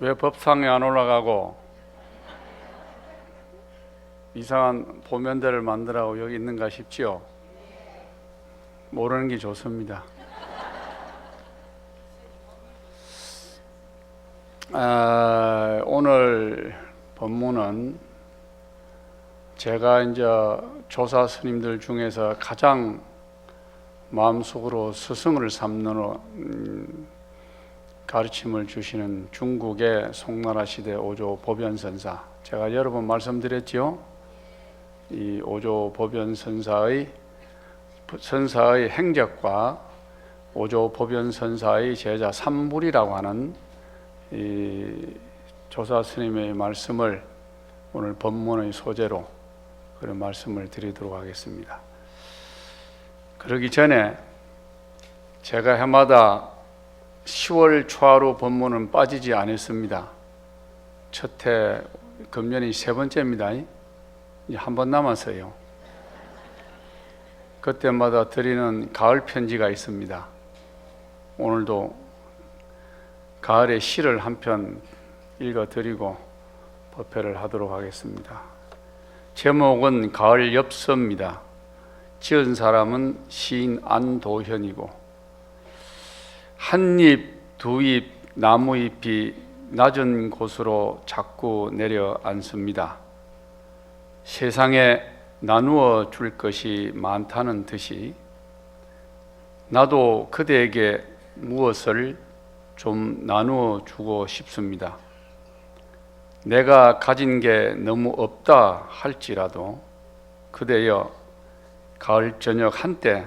왜 법상에 안 올라가고 이상한 보면대를 만들라고 여기 있는가 싶지요? 모르는 게 좋습니다. 오늘 본문은 제가 이제 조사 스님들 중에서 가장 마음속으로 스승을 삼는 가르침을 주시는 중국의 송나라 시대 오조 보변선사, 제가 여러 번 말씀드렸지요. 이 오조 보변선사의 행적과 오조 보변선사의 제자 삼불이라고 하는 이 조사 스님의 말씀을 오늘 본문의 소재로 그런 말씀을 드리도록 하겠습니다. 그러기 전에 제가 해마다 10월 초하루 본문은 빠지지 않았습니다. 첫 해 금년이 세 번째입니다. 이제 한 번 남았어요. 그때마다 드리는 가을 편지가 있습니다. 오늘도 가을의 시를 한 편 읽어드리고 법회를 하도록 하겠습니다. 제목은 가을 엽서입니다. 지은 사람은 시인 안도현이고, 한 잎, 두 잎 나무잎이 낮은 곳으로 자꾸 내려앉습니다. 세상에 나누어 줄 것이 많다는 듯이 나도 그대에게 무엇을 좀 나누어 주고 싶습니다. 내가 가진 게 너무 없다 할지라도 그대여 가을 저녁 한때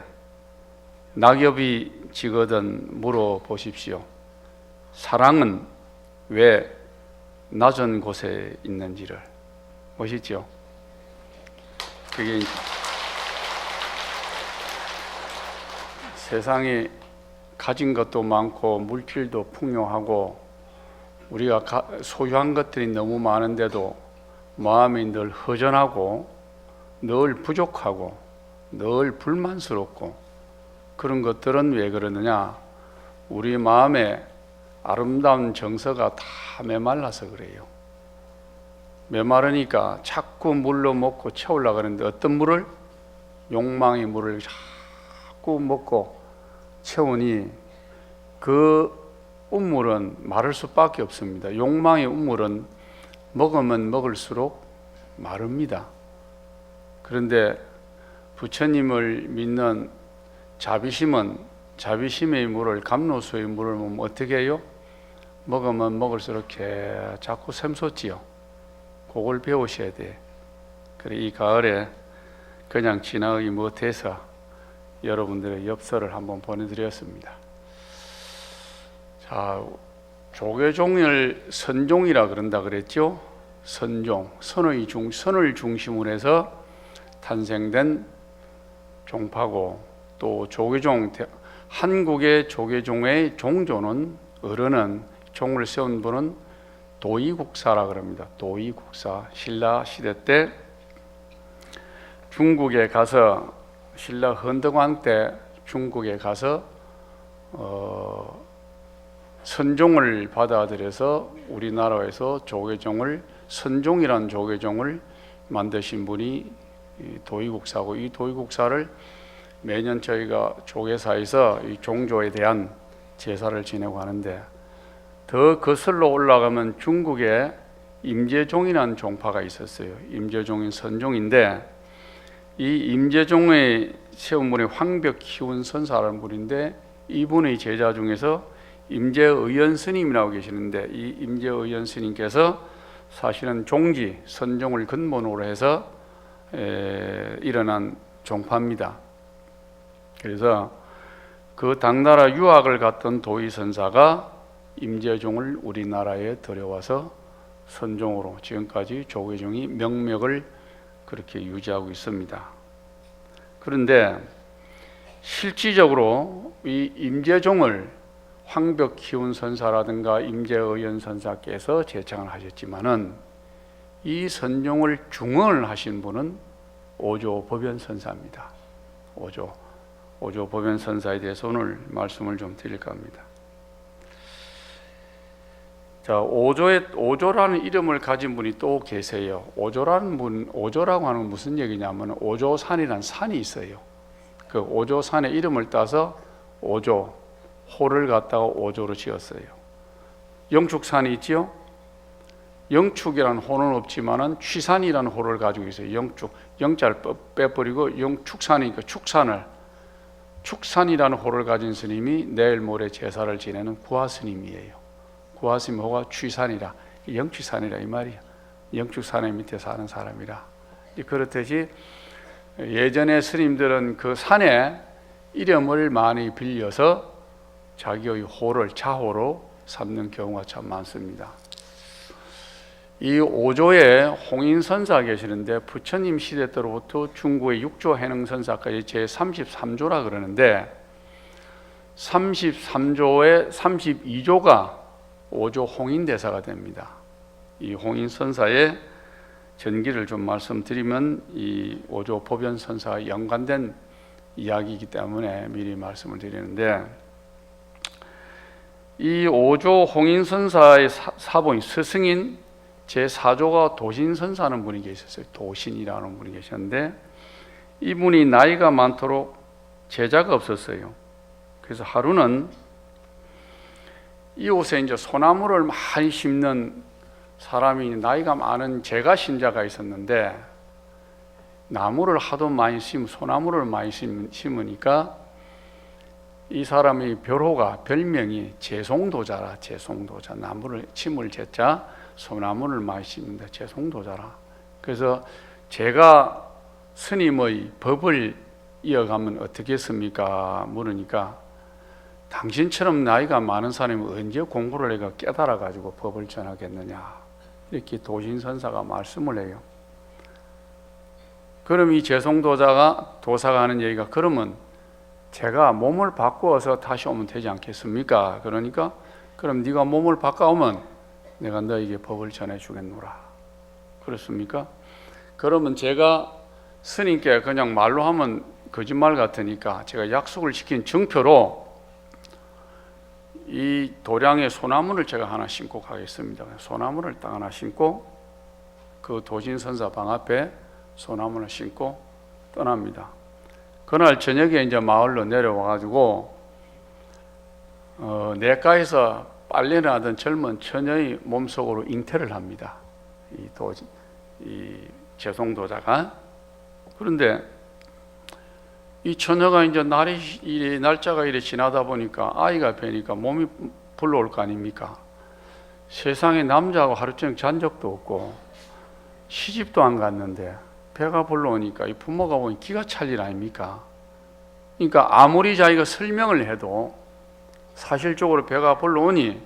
낙엽이 지거든 물어보십시오. 사랑은 왜 낮은 곳에 있는지를. 멋있죠? 그게 세상에 가진 것도 많고 물질도 풍요하고 우리가 소유한 것들이 너무 많은데도 마음이 늘 허전하고 늘 부족하고 늘 불만스럽고, 그런 것들은 왜 그러느냐? 우리 마음에 아름다운 정서가 다 메말라서 그래요. 메마르니까 자꾸 물로 먹고 채우려고 하는데, 어떤 물을? 욕망의 물을 자꾸 먹고 채우니 그 우물은 마를 수밖에 없습니다. 욕망의 우물은 먹으면 먹을수록 마릅니다. 그런데 부처님을 믿는 자비심은 자비심의 물을, 감로수의 물을 먹으면 어떻게 해요? 먹으면 먹을수록 자꾸 샘솟지요. 그걸 배우셔야 돼. 그래, 이 가을에 그냥 지나가기 못해서 여러분들의 엽서를 한번 보내드렸습니다. 자, 조계종을 선종이라 그런다 그랬죠. 선종, 선을 중심으로 해서 탄생된 종파고, 또 조계종, 한국의 조계종의 종조는, 어른은, 종을 세운 분은 도의국사라 그럽니다. 도의국사. 신라 시대 때 중국에 가서, 신라 헌덕왕 때 중국에 가서 선종을 받아들여서 우리나라에서 조계종을, 선종이라는 조계종을 만드신 분이 도의국사고, 이 도의국사를 매년 저희가 조계사에서 이 종조에 대한 제사를 지내고 하는데, 더 거슬러 올라가면 중국에 임재종이라는 종파가 있었어요. 임재종인 선종인데, 이 임재종의 세운 분이 황벽희운 선사라는 분인데, 이분의 제자 중에서 임재의연 스님이라고 계시는데, 이 임재의연 스님께서 사실은 종지, 선종을 근본으로 해서 일어난 종파입니다. 그래서 그 당나라 유학을 갔던 도의선사가 임재종을 우리나라에 들여와서 선종으로 지금까지 조계종이 명맥을 그렇게 유지하고 있습니다. 그런데 실질적으로 이 임재종을 황벽희운 선사라든가 임재의연 선사께서 제창을 하셨지만은, 이 선종을 중언을 하신 분은 오조 보변선사입니다. 오조 보변선사에 대해서 오늘 말씀을 좀 드릴까 합니다. 자, 오조라는 이름을 가진 분이 또 계세요. 오조라는 분, 오조라고 하는 건 무슨 얘기냐면 오조산이라는 산이 있어요. 그 오조산의 이름을 따서 오조, 호를 갖다가 오조로 지었어요. 영축산이 있지요. 영축이라는 호는 없지만은 취산이라는 호를 가지고 있어요. 영축, 영자를 빼버리고 영축산이니까 축산이라는 호를 가진 스님이 내일 모레 제사를 지내는 구화스님이에요. 구화스님 호가 취산이라, 영취산이라 이 말이야. 영축산의 밑에 사는 사람이라. 그렇듯이 예전에 스님들은 그 산의 이름을 많이 빌려서 자기의 호를 자호로 삼는 경우가 참 많습니다. 이 오조에 홍인선사 계시는데 부처님 시대 때로부터 중국의 6조 해능선사까지 제33조라 그러는데 33조의 32조가 오조 홍인대사가 됩니다. 이 홍인선사의 전기를 좀 말씀드리면 이 오조 보변선사와 연관된 이야기이기 때문에 미리 말씀을 드리는데, 이 오조 홍인선사의 사본인 스승인 제4조가 도신선사는 분이 계셨어요. 도신이라는 분이 계셨는데 이분이 나이가 많도록 제자가 없었어요. 그래서 하루는 이곳에 이제 소나무를 많이 심는 사람이 나이가 많은 제가 신자가 있었는데, 나무를 하도 많이 소나무를 많이 심으니까 이 사람이 벼호가 별명이 제송도자라. 제송도자, 나무를 침을 제자 소나무를 많이 심는데 제송도자라. 그래서 제가 스님의 법을 이어가면 어떻겠습니까? 물으니까 당신처럼 나이가 많은 사람이 언제 공부를 해가 깨달아 가지고 법을 전하겠느냐, 이렇게 도신선사가 말씀을 해요. 그럼 이 제송도사가 하는 얘기가, 그러면 제가 몸을 바꾸어서 다시 오면 되지 않겠습니까? 그러니까 그럼 네가 몸을 바꿔오면 내가 너에게 법을 전해주겠노라. 그렇습니까? 그러면 제가 스님께 그냥 말로 하면 거짓말 같으니까 제가 약속을 시킨 증표로 이 도량에 소나무를 제가 하나 심고 가겠습니다. 소나무를 딱 하나 심고 그 도신선사 방 앞에 소나무를 심고 떠납니다. 그날 저녁에 이제 마을로 내려와가지고 내과에서 빨래를 하던 젊은 처녀의 몸속으로 잉태를 합니다. 이 제송도자가. 그런데 이 처녀가 이제 날짜가 이래 지나다 보니까 아이가 배니까 몸이 불러올 거 아닙니까? 세상에 남자하고 하루 종일 잔 적도 없고 시집도 안 갔는데 배가 불러오니까 이 부모가 보니 기가 찰 일 아닙니까? 그러니까 아무리 자기가 설명을 해도 사실적으로 배가 불러오니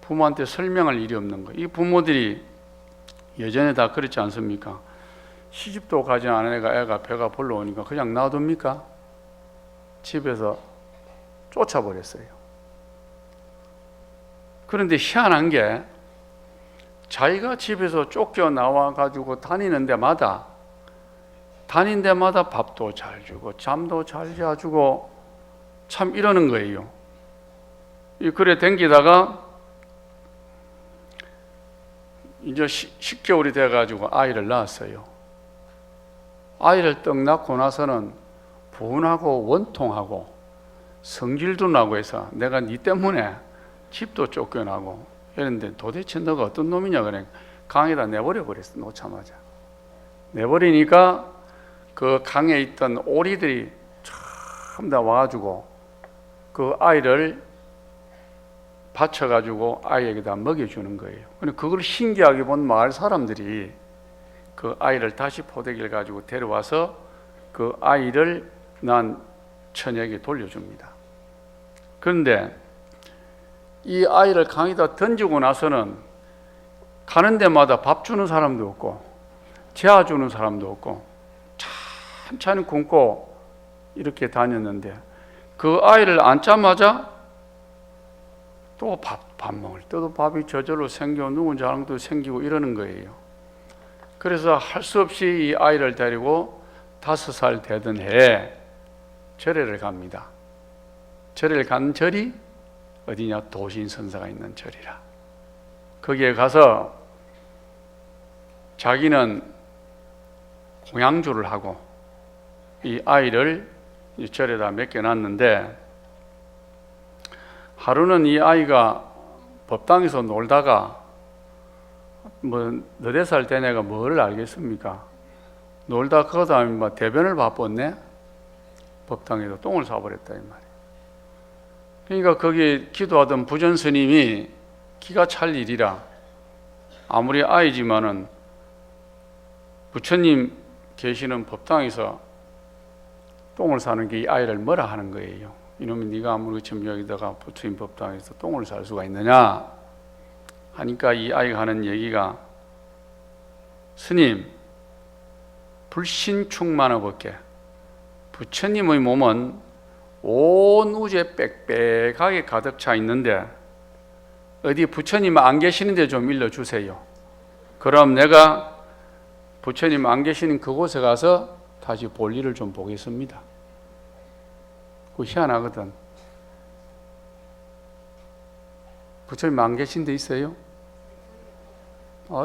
부모한테 설명할 일이 없는 거예요. 이 부모들이 예전에 다 그렇지 않습니까? 시집도 가지 않은 애가 배가 불러오니까 그냥 놔둡니까? 집에서 쫓아버렸어요. 그런데 희한한 게 자기가 집에서 쫓겨나와 가지고 다니는 데마다 밥도 잘 주고 잠도 잘 자주고 참 이러는 거예요. 그래 댕기다가 이제 10개월이 돼가지고 아이를 낳았어요. 아이를 떡 낳고 나서는 분하고 원통하고 성질도 나고 해서 내가 네 때문에 집도 쫓겨나고 이랬는데 도대체 너가 어떤 놈이냐 그래. 강에다 내버려 버렸어. 놓자마자 내버리니까 그 강에 있던 오리들이 참 다 와가지고 그 아이를 받쳐가지고 아이에게다 먹여주는 거예요. 근데 그걸 신기하게 본 마을 사람들이 그 아이를 다시 포대기를 가지고 데려와서 그 아이를 낳은 처녀에게 돌려줍니다. 그런데 이 아이를 강에다 던지고 나서는 가는 데마다 밥 주는 사람도 없고 재워 주는 사람도 없고 찬찬히 굶고 이렇게 다녔는데 그 아이를 안자마자 또 밥 먹을 때도 밥이 저절로 생기고 누군 자랑도 생기고 이러는 거예요. 그래서 할 수 없이 이 아이를 데리고 5살 되던 해에 절에를 갑니다. 절에를 간 절이 어디냐? 도신선사가 있는 절이라. 거기에 가서 자기는 공양주를 하고 이 아이를 이 절에다 맡겨놨는데, 하루는 이 아이가 법당에서 놀다가 뭐 4살 된 애가 뭘 알겠습니까? 놀다 그 다음에 막 대변을 바빴네. 법당에서 똥을 싸버렸다 이 말이에요. 그러니까 거기 기도하던 부전 스님이 기가 찰 일이라, 아무리 아이지만은 부처님 계시는 법당에서 똥을 싸는 게 이 아이를 뭐라 하는 거예요. 이놈이 네가 아무리 지금 여기다가 부처님 법당에서 똥을 쌀 수가 있느냐 하니까 이 아이가 하는 얘기가, 스님, 불신충만어 벗게 부처님의 몸은 온 우주에 빽빽하게 가득 차 있는데 어디 부처님 안 계시는데 좀 일러주세요. 그럼 내가 부처님 안 계시는 그곳에 가서 다시 볼일을 좀 보겠습니다. 그거 희한하거든. 부처님 안 계신 데 있어요?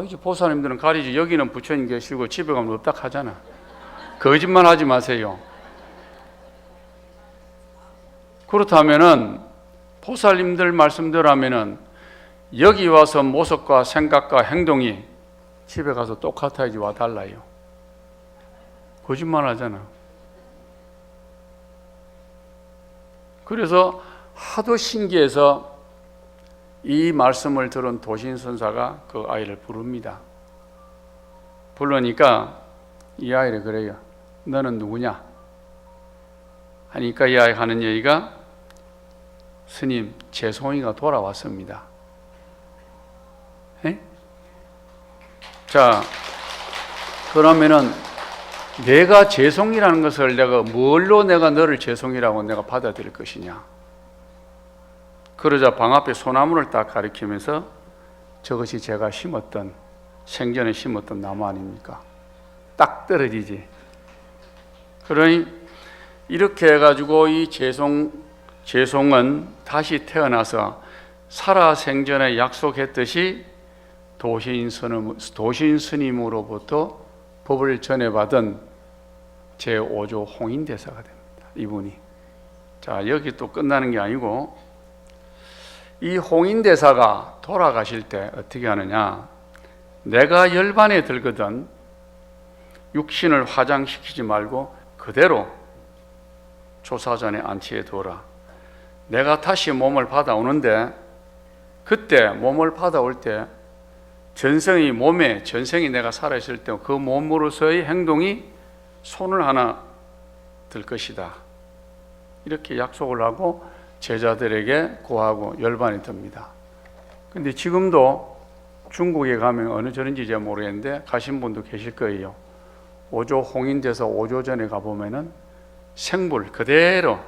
이제 보살님들은 가리지. 여기는 부처님 계시고 집에 가면 없다 하잖아. 거짓말 하지 마세요. 그렇다면은 보살님들 말씀대로 하면은 여기 와서 모습과 생각과 행동이 집에 가서 똑같아야지 와달라요. 거짓말 하잖아. 그래서 하도 신기해서 이 말씀을 들은 도신선사가 그 아이를 부릅니다. 부르니까 이 아이를 그래요. 너는 누구냐? 하니까 이 아이가 하는 얘기가, 스님, 재송이가 돌아왔습니다. 에? 자, 그러면은 내가 재송이라는 것을 내가 뭘로 내가 너를 재송이라고 내가 받아들일 것이냐? 그러자 방 앞에 소나무를 딱 가리키면서, 저것이 제가 심었던, 생전에 심었던 나무 아닙니까? 딱 떨어지지. 그러니 이렇게 해가지고 이 재송은 다시 태어나서 살아생전에 약속했듯이 도신 스님으로부터 법을 전해받은 제5조 홍인대사가 됩니다. 이분이. 자, 여기 또 끝나는 게 아니고, 이 홍인대사가 돌아가실 때 어떻게 하느냐, 내가 열반에 들거든 육신을 화장시키지 말고 그대로 조사전에 안치해 두어라. 내가 다시 몸을 받아오는데, 그때 몸을 받아올 때 전생이 몸에, 전생이 내가 살아있을 때 그 몸으로서의 행동이 손을 하나 들 것이다. 이렇게 약속을 하고 제자들에게 고하고 열반이 듭니다. 근데 지금도 중국에 가면 어느 절인지 제가 모르겠는데 가신 분도 계실 거예요. 5조 홍인대사 5조 전에 가보면은 생불 그대로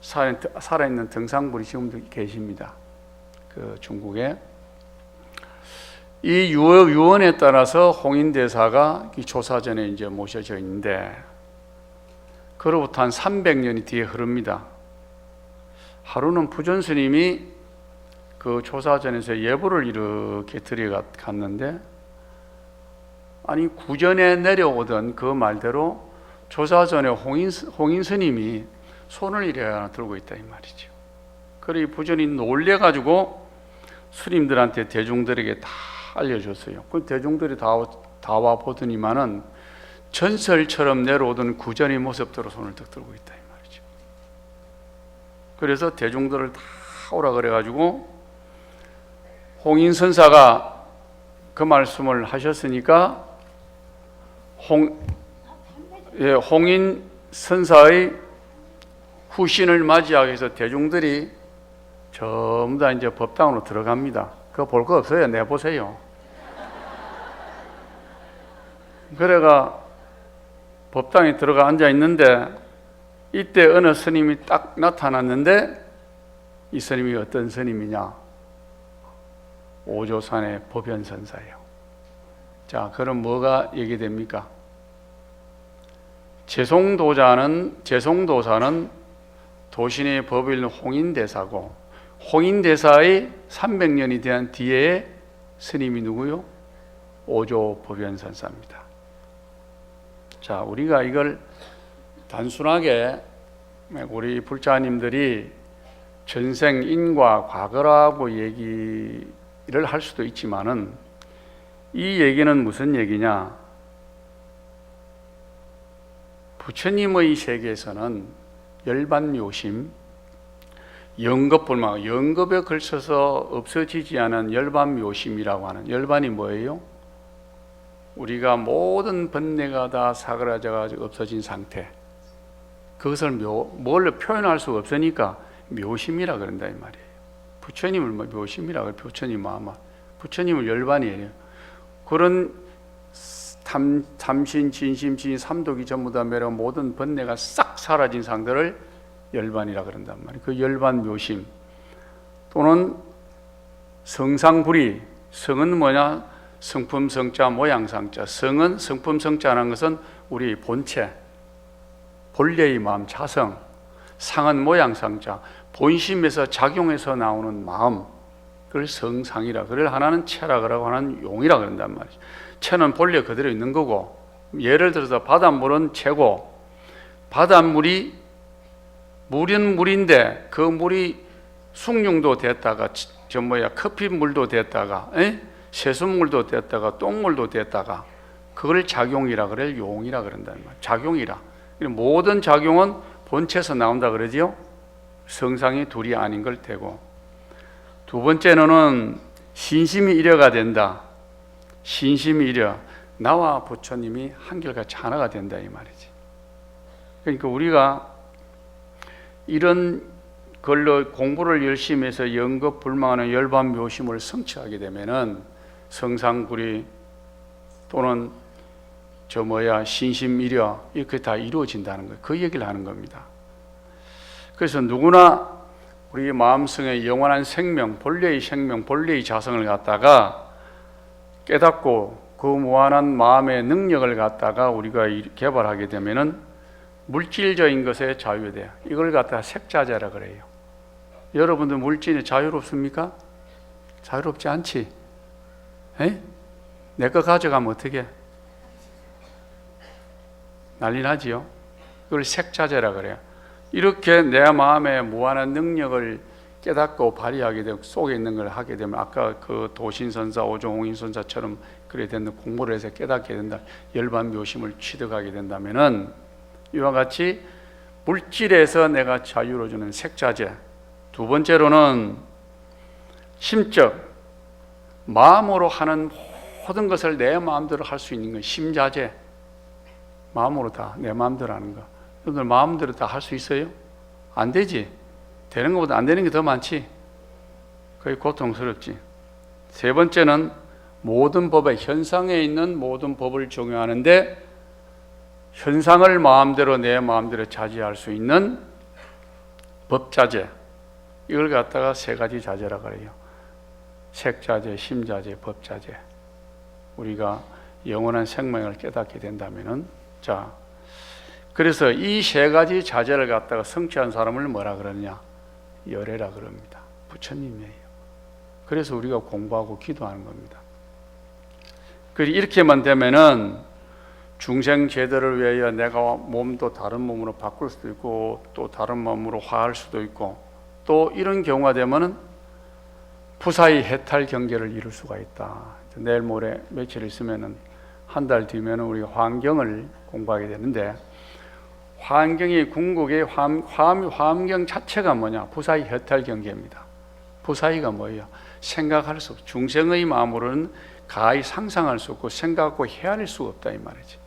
살아있는 등상불이 지금도 계십니다. 그 중국에. 이 유언에 따라서 홍인대사가 조사전에 이제 모셔져 있는데, 그로부터 한 300년이 뒤에 흐릅니다. 하루는 부전 스님이 그 조사전에서 예불을 이렇게 들여갔는데, 아니 구전에 내려오던 그 말대로 조사전에 홍인 스님이 손을 이래 하나 들고 있다 이 말이죠. 그래 부전이 놀래가지고 스님들한테, 대중들에게 다 알려줬어요. 그 대중들이 다 와 보더니만은 전설처럼 내려오던 구전의 모습대로 손을 딱 들고 있다 이 말이죠. 그래서 대중들을 다 오라 그래가지고 홍인선사가 그 말씀을 하셨으니까 홍인선사의 후신을 맞이하기 위해서 대중들이 전부 다 이제 법당으로 들어갑니다. 그거 볼 거 없어요. 내보세요. 그래가 법당에 들어가 앉아 있는데, 이때 어느 스님이 딱 나타났는데, 이 스님이 어떤 스님이냐? 오조산의 법연선사예요. 자, 그럼 뭐가 얘기됩니까? 재송도사는 도신의 법일 홍인대사고, 홍인대사의 300년이 된 뒤에 스님이 누구요? 오조법연선사입니다. 자, 우리가 이걸 단순하게 우리 불자님들이 전생 인과 과거라고 얘기를 할 수도 있지만은 이 얘기는 무슨 얘기냐? 부처님의 세계에서는 열반묘심, 영겁불망, 영겁에 걸쳐서 없어지지 않은 열반묘심이라고 하는, 열반이 뭐예요? 우리가 모든 번뇌가 다 사그라져가지고 없어진 상태, 그것을 뭘로 표현할 수가 없으니까 묘심이라 그런다 이 말이에요. 부처님을 묘심이라 그래요. 부처님을 열반이에요. 그런 탐신, 진심, 진심, 삼독이 전부 다 매력 모든 번뇌가 싹 사라진 상태를 열반이라 그런단 말이에요. 그 열반 묘심 또는 성상불이, 성은 뭐냐? 성품, 성자, 모양, 상자. 성은 성품, 성자라는 것은 우리 본체, 본래의 마음, 자성. 상은 모양, 상자. 본심에서 작용해서 나오는 마음. 그걸 성상이라. 그걸 하나는 체라고 하는 용이라 그런단 말이죠. 체는 본래 그대로 있는 거고, 예를 들어서 바닷물은 체고, 바닷물이 물은 물인데 그 물이 숭늉도 됐다가 커피물도 됐다가 세수물도 됐다가 똥물도 됐다가 그걸 작용이라 그래, 용이라 그런다는 말이에요. 작용이라. 모든 작용은 본체에서 나온다 그러지요. 성상이 둘이 아닌 걸 테고. 두 번째는 신심이 일여가 된다. 신심이 일여, 나와 부처님이 한결같이 하나가 된다 이 말이지. 그러니까 우리가 이런 걸로 공부를 열심히 해서 영겁불망하는 열반묘심을 성취하게 되면은 성상불이 또는 신심일여 이렇게 다 이루어진다는 거예요. 그 얘기를 하는 겁니다. 그래서 누구나 우리 마음속에 영원한 생명, 본래의 생명, 본래의 자성을 갖다가 깨닫고 그 무한한 마음의 능력을 갖다가 우리가 개발하게 되면은 물질적인 것에 자유돼요. 이걸 갖다가 색자재라 그래요. 여러분들 물질이 자유롭습니까? 자유롭지 않지. 내 거 가져가면 어떻게? 난리 나지요. 그걸 색자재라 그래요. 이렇게 내 마음의 무한한 능력을 깨닫고 발휘하게 되고 속에 있는 걸 하게 되면 아까 그 도신선사, 오종홍인선사처럼 그래 되는 공부를 해서 깨닫게 된다. 열반묘심을 취득하게 된다면은 이와 같이 물질에서 내가 자유로 주는 색자재. 두 번째로는 심적, 마음으로 하는 모든 것을 내 마음대로 할 수 있는 건 심자재. 마음으로 다 내 마음대로 하는 거. 여러분들 마음대로 다 할 수 있어요? 안 되지. 되는 것보다 안 되는 게 더 많지. 그게 고통스럽지. 세 번째는 모든 법의 현상에 있는 모든 법을 적용하는데 현상을 마음대로 내 마음대로 자제할 수 있는 법자재. 이걸 갖다가 세 가지 자재라고 그래요. 색자재, 심자재, 법자재. 우리가 영원한 생명을 깨닫게 된다면은, 자, 그래서 이 세 가지 자재를 갖다가 성취한 사람을 뭐라 그러느냐? 열애라 그럽니다. 부처님이에요. 그래서 우리가 공부하고 기도하는 겁니다. 이렇게만 되면은 중생 제도를 위하여 내가 몸도 다른 몸으로 바꿀 수도 있고 또 다른 몸으로 화할 수도 있고 또 이런 경우가 되면은 부사의 해탈 경계를 이룰 수가 있다. 내일 모레 며칠 있으면은 한 달 뒤면은 우리가 화엄경을 공부하게 되는데 화엄경이 궁극의 화엄경 자체가 뭐냐? 부사의 해탈 경계입니다. 부사의가 뭐예요? 생각할 수 없어. 중생의 마음으로는 가히 상상할 수 없고 생각하고 헤아릴 수가 없다 이 말이지.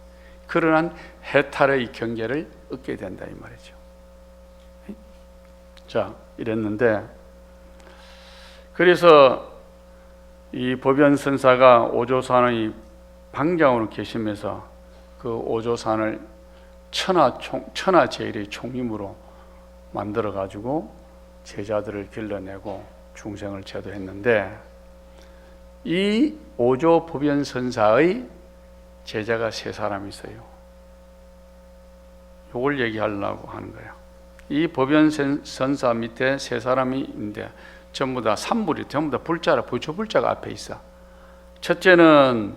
그러한 해탈의 경계를 얻게 된다 이 말이죠. 자, 이랬는데 그래서 이 법연선사가 오조산의 방장으로 계시면서 그 오조산을 천하제일의 총림으로 만들어 가지고 제자들을 길러내고 중생을 제도했는데 이 오조법연선사의 제자가 세 사람이 있어요. 이걸 얘기하려고 하는 거예요. 이 법연선사 밑에 세 사람이 있는데 전부 다 삼불이 전부 다 불자라 부처불자가 앞에 있어. 첫째는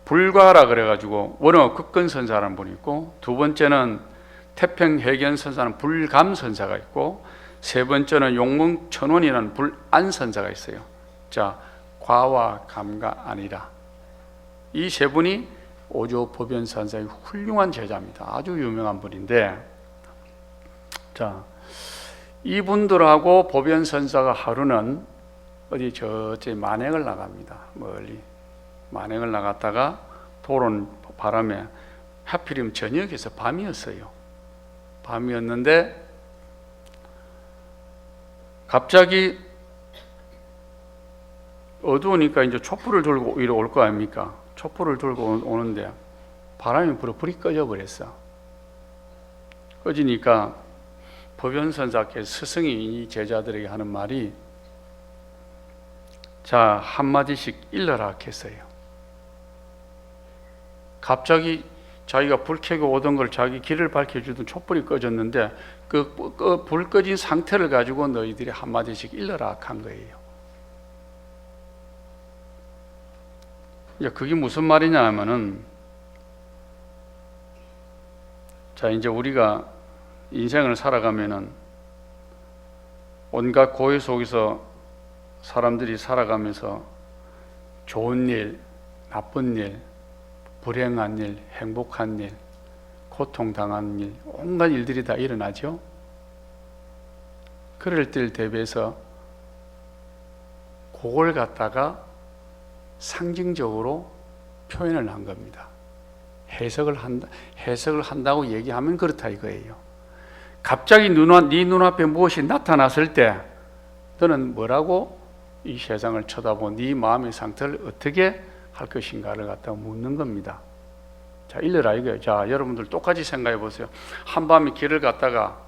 불가라 그래가지고 원어 극근선사라는 분이 있고, 두 번째는 태평해견선사는 불감선사가 있고, 세 번째는 용문천원이라는 불안선사가 있어요. 자, 과와 감가 아니라, 이 세 분이 오조법연선사의 훌륭한 제자입니다. 아주 유명한 분인데, 자, 이분들하고 법연선사가 하루는 어디 저쪽 만행을 나갑니다. 멀리 만행을 나갔다가 도론 바람에, 하필이면 저녁에서 밤이었어요. 밤이었는데 갑자기 어두우니까 이제 촛불을 들고 이리 올 거 아닙니까? 촛불을 들고 오는데 바람이 불어 불이 꺼져 버렸어. 꺼지니까 법연선사께서 스승이 이 제자들에게 하는 말이, 자, 한마디씩 일러라 했어요. 갑자기 자기가 불 켜고 오던 걸, 자기 길을 밝혀주던 촛불이 꺼졌는데 그 불 꺼진 상태를 가지고 너희들이 한마디씩 일러라 한 거예요. 이제 그게 무슨 말이냐 하면은, 자, 이제 우리가 인생을 살아가면은 온갖 고해 속에서 사람들이 살아가면서 좋은 일, 나쁜 일, 불행한 일, 행복한 일, 고통당한 일, 온갖 일들이 다 일어나죠. 그럴 때를 대비해서 그걸 갖다가 상징적으로 표현을 한 겁니다. 해석을 한다고 얘기하면 그렇다 이거예요. 갑자기 네 눈앞에 무엇이 나타났을 때 너는 뭐라고 이 세상을 쳐다보고 네 마음의 상태를 어떻게 할 것인가를 갖다가 묻는 겁니다. 자, 일러라 이거예요. 자, 여러분들 똑같이 생각해 보세요. 한밤에 길을 갔다가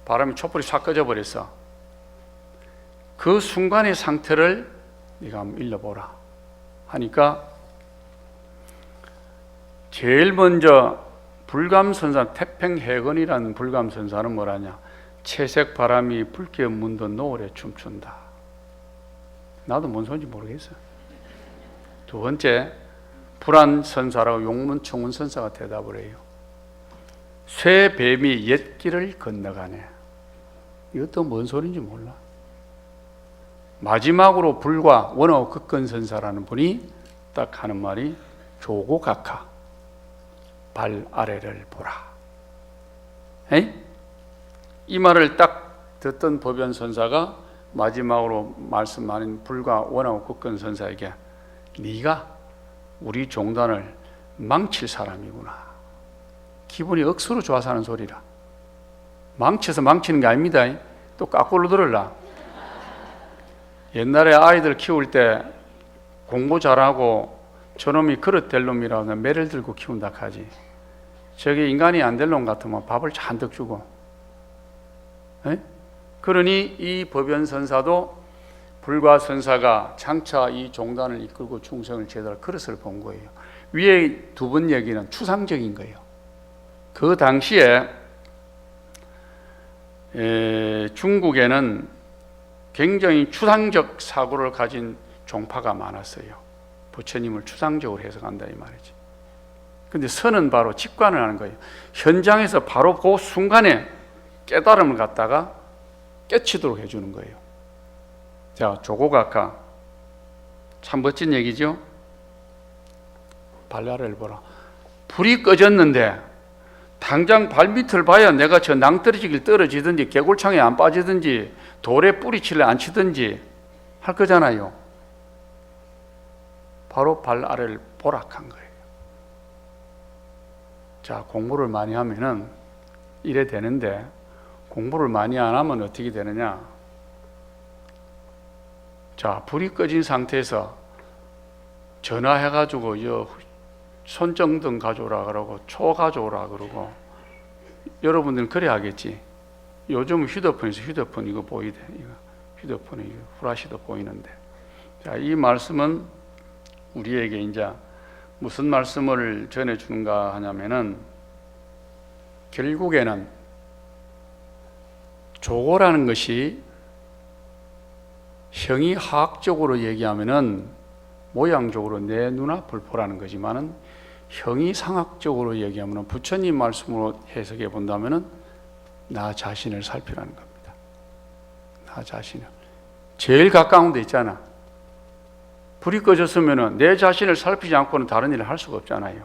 바람이 촛불이 싹 꺼져 버렸어. 그 순간의 상태를 네가 한번 일러보라 하니까, 제일 먼저 불감선사, 태평해건이라는 불감선사는 뭐라냐, 채색 바람이 붉게 문던 노을에 춤춘다. 나도 뭔 소리인지 모르겠어요. 두 번째, 불안선사라고 용문청운선사가 대답을 해요. 쇠뱀이 옛길을 건너가네. 이것도 뭔 소리인지 몰라. 마지막으로 불과 원어 극근선사라는 분이 딱 하는 말이 조고각하, 발 아래를 보라. 에이? 이 말을 딱 듣던 법연선사가 마지막으로 말씀하는 불과 원어 극근선사에게, 네가 우리 종단을 망칠 사람이구나. 기분이 억수로 좋아서 하는 소리라. 망쳐서 망치는 게 아닙니다. 또 까꿀로 들을라. 옛날에 아이들 키울 때 공부 잘하고 저놈이 그릇 될 놈이라고 매를 들고 키운다 하지. 저게 인간이 안 될 놈 같으면 밥을 잔뜩 주고. 에? 그러니 이 법연선사도 불과선사가 장차 이 종단을 이끌고 충성을 제대로 그릇을 본 거예요. 위에 두 번 얘기는 추상적인 거예요. 그 당시에 중국에는 굉장히 추상적 사고를 가진 종파가 많았어요. 부처님을 추상적으로 해석한다 이 말이지. 근데 선은 바로 직관을 하는 거예요. 현장에서 바로 그 순간에 깨달음을 갖다가 깨치도록 해주는 거예요. 자, 조고각하, 참 멋진 얘기죠. 발라를 보라. 불이 꺼졌는데 당장 발밑을 봐야 내가 저 낭떠러지길 떨어지든지 개골창에 안 빠지든지 돌에 뿌리치를 안 치든지 할 거잖아요. 바로 발 아래를 보락한 거예요. 자, 공부를 많이 하면은 이래 되는데, 공부를 많이 안 하면 어떻게 되느냐? 자, 불이 꺼진 상태에서 전화해가지고 손정등 가져오라 그러고 초 가져오라 그러고, 여러분들은 그래 하겠지. 요즘 휴대폰에서 휴대폰 이거 보이대. 이거 휴대폰에 후라시도 보이는데. 자, 이 말씀은 우리에게 이제 무슨 말씀을 전해주는가 하냐면은, 결국에는 조고라는 것이 형이 화학적으로 얘기하면은 모양적으로 내 눈앞을 보라는 거지만은 형이상학적으로 얘기하면 부처님 말씀으로 해석해 본다면은 나 자신을 살피라는 겁니다. 나 자신을. 제일 가까운 데 있잖아. 불이 꺼졌으면은 내 자신을 살피지 않고는 다른 일을 할 수가 없잖아요.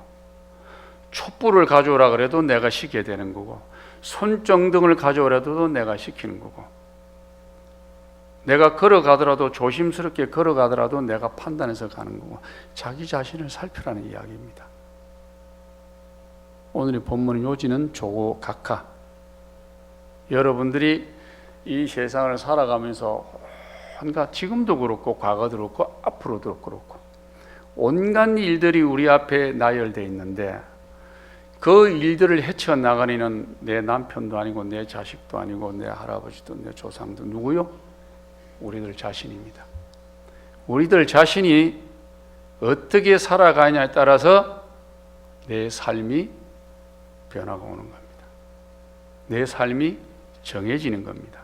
촛불을 가져오라 그래도 내가 시켜야 되는 거고, 손정등을 가져오라도 내가 시키는 거고, 내가 걸어가더라도 조심스럽게 걸어가더라도 내가 판단해서 가는 거고, 자기 자신을 살피라는 이야기입니다. 오늘의 본문의 요지는 조고각하. 여러분들이 이 세상을 살아가면서 온갖, 지금도 그렇고 과거도 그렇고 앞으로도 그렇고 온갖 일들이 우리 앞에 나열되어 있는데, 그 일들을 헤쳐나가는 내 남편도 아니고 내 자식도 아니고 내 할아버지도 내 조상도 누구요? 우리들 자신입니다. 우리들 자신이 어떻게 살아가냐에 따라서 내 삶이 변화가 오는 겁니다. 내 삶이 정해지는 겁니다.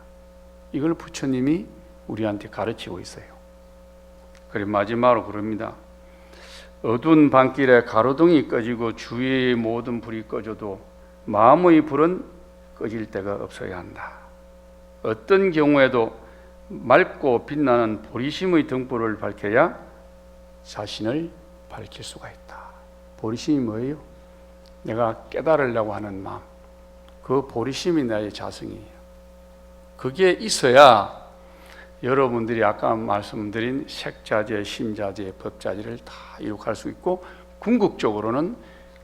이걸 부처님이 우리한테 가르치고 있어요. 그리고 마지막으로 그럽니다. 어두운 밤길에 가로등이 꺼지고 주위의 모든 불이 꺼져도 마음의 불은 꺼질 데가 없어야 한다. 어떤 경우에도 맑고 빛나는 보리심의 등불을 밝혀야 자신을 밝힐 수가 있다. 보리심이 뭐예요? 내가 깨달으려고 하는 마음, 그 보리심이 나의 자성이에요. 그게 있어야 여러분들이 아까 말씀드린 색자재, 심자재, 법자재를 다 이룩할 수 있고, 궁극적으로는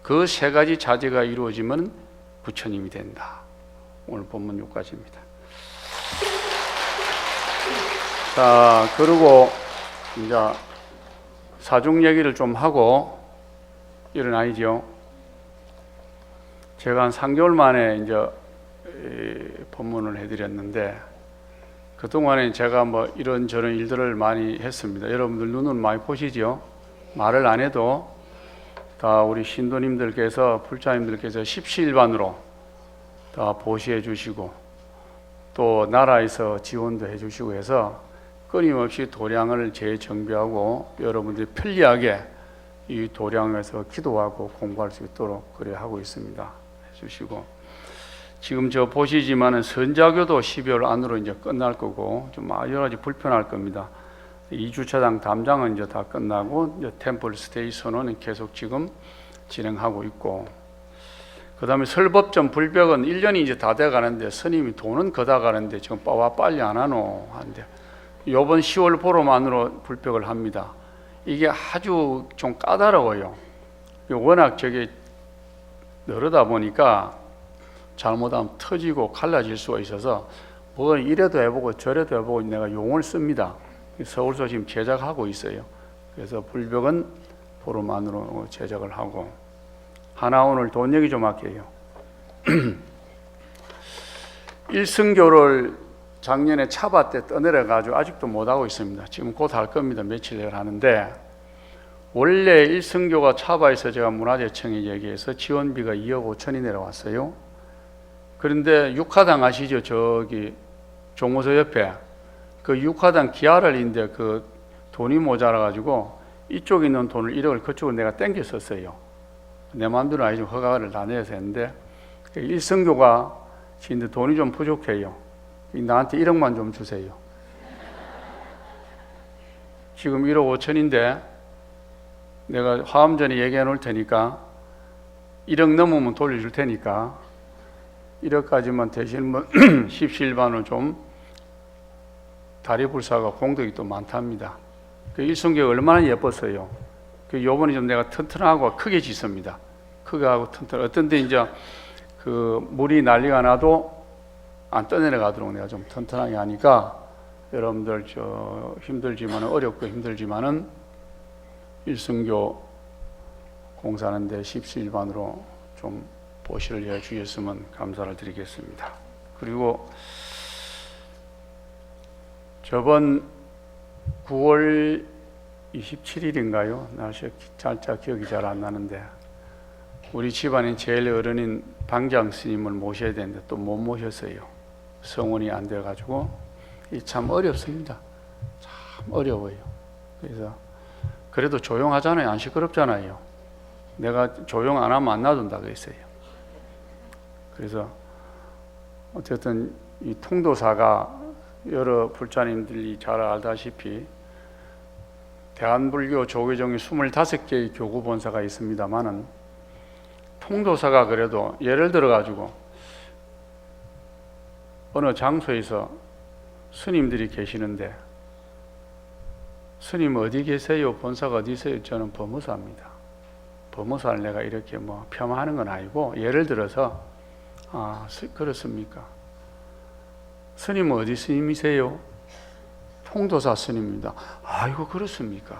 그 세 가지 자재가 이루어지면 부처님이 된다. 오늘 본문 여기까지입니다. 자, 그리고 이제 사중 얘기를 좀 하고 일어나야죠. 제가 한 3개월 만에 이제 본문을 해드렸는데, 그동안에 제가 뭐 이런저런 일들을 많이 했습니다. 여러분들 눈은 많이 보시죠? 말을 안 해도 다 우리 신도님들께서, 불자님들께서 십시일반으로 다 보시해 주시고, 또 나라에서 지원도 해 주시고 해서 끊임없이 도량을 재정비하고 여러분들이 편리하게 이 도량에서 기도하고 공부할 수 있도록 그래 하고 있습니다. 해 주시고, 지금 저 보시지만은 선자교도 12월 안으로 이제 끝날 거고, 좀 여러 가지 불편할 겁니다. 2주차장 담장은 이제 다 끝나고, 이제 템플 스테이션은 계속 지금 진행하고 있고, 그 다음에 설법전 불벽은 1년이 이제 다 돼 가는데, 스님이 돈은 거다 가는데 지금 빨리 안 하노 하는데, 요번 10월 보름안으로 불벽을 합니다. 이게 아주 좀 까다로워요. 워낙 저게 늘어다 보니까 잘못하면 터지고 갈라질 수가 있어서 뭘 이래도 해보고 저래도 해보고 내가 용을 씁니다. 서울서 지금 제작하고 있어요. 그래서 불벽은 보름안으로 제작을 하고, 하나 오늘 돈 얘기 좀 할게요. 일승교를 작년에 차밭 때 떠내려가지고 아직도 못하고 있습니다. 지금 곧 할 겁니다. 며칠 내에 하는데, 원래 일승교가 차밭에서 제가 문화재청에 얘기해서 지원비가 2억 5천이 내려왔어요. 그런데 육화당 아시죠? 저기 종호소 옆에 그 육화당 기아를인데 그 돈이 모자라가지고 이쪽에 있는 돈을 1억을 그쪽으로 내가 땡겼었어요. 내 마음대로 아니죠. 허가를 다 내서 했는데, 일성교가 지금 돈이 좀 부족해요. 나한테 1억만 좀 주세요. 지금 1억 5천인데 내가 화음 전에 얘기해 놓을 테니까 1억 넘으면 돌려줄 테니까 1억까지만 대신 뭐 십시일반을 좀, 다리불사가 공덕이 또 많답니다. 그 일성교가 얼마나 예뻤어요. 그 요번에 좀 내가 튼튼하고 크게 짓습니다. 크게 하고 튼튼. 어떤 데 이제 그 물이 난리가 나도 안 떠내려가도록 내가 좀 튼튼하게 하니까, 여러분들 저 힘들지만은, 어렵고 힘들지만은 일성교 공사하는데 십시일반으로 좀 보시를 해 주셨으면 감사를 드리겠습니다. 그리고 저번 9월 27일인가요? 날짜 기억이 잘 안 나는데, 우리 집안의 제일 어른인 방장 스님을 모셔야 되는데 또 못 모셨어요. 성원이 안 돼가지고. 참 어렵습니다. 참 어려워요. 그래서 그래도 조용하잖아요. 안 시끄럽잖아요. 내가 조용 안 하면 안 놔둔다 그랬어요. 그래서 어쨌든 이 통도사가 여러 불자님들이 잘 알다시피 대한불교 조계종이 25개의 교구 본사가 있습니다만은 통도사가 그래도 예를 들어 가지고 어느 장소에서 스님들이 계시는데 스님 어디 계세요? 본사가 어디 있어요? 저는 법무사입니다. 법무사를 내가 이렇게 뭐 폄하하는 건 아니고 예를 들어서 그렇습니까? 스님은 어디 스님이세요? 통도사 스님입니다. 아이고 그렇습니까?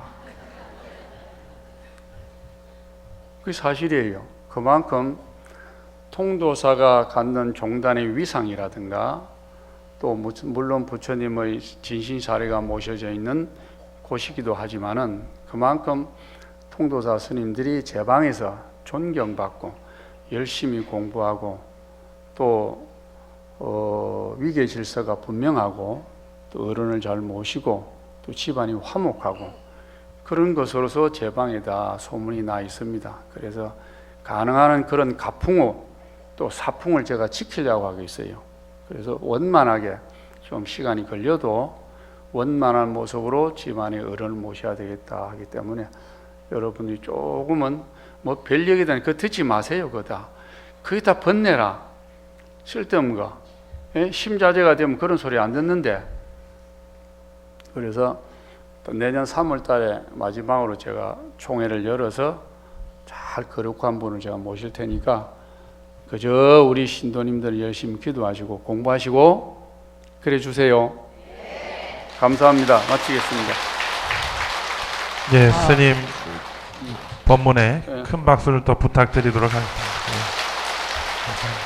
그게 사실이에요. 그만큼 통도사가 갖는 종단의 위상이라든가 또 물론 부처님의 진신 사례가 모셔져 있는 곳이기도 하지만은 그만큼 통도사 스님들이 제방에서 존경받고 열심히 공부하고 또 위계 질서가 분명하고 또 어른을 잘 모시고 또 집안이 화목하고 그런 것으로서 제방에다 소문이 나 있습니다. 그래서 가능한 그런 가풍호 또 사풍을 제가 지키려고 하고 있어요. 그래서 원만하게 좀 시간이 걸려도 원만한 모습으로 집안의 어른을 모셔야 되겠다 하기 때문에 여러분이 조금은 뭐 별 얘기다 그거 듣지 마세요. 그게 다 번내라. 쓸데없는 거. 심자제가 되면 그런 소리 안 듣는데. 그래서 또 내년 3월 달에 마지막으로 제가 총회를 열어서 잘 거룩한 분을 제가 모실 테니까 그저 우리 신도님들 열심히 기도하시고 공부하시고 그래 주세요. 감사합니다. 마치겠습니다. 예, 스님 법문에 큰 박수를 또 부탁드리도록 하겠습니다. 예. 감사합니다.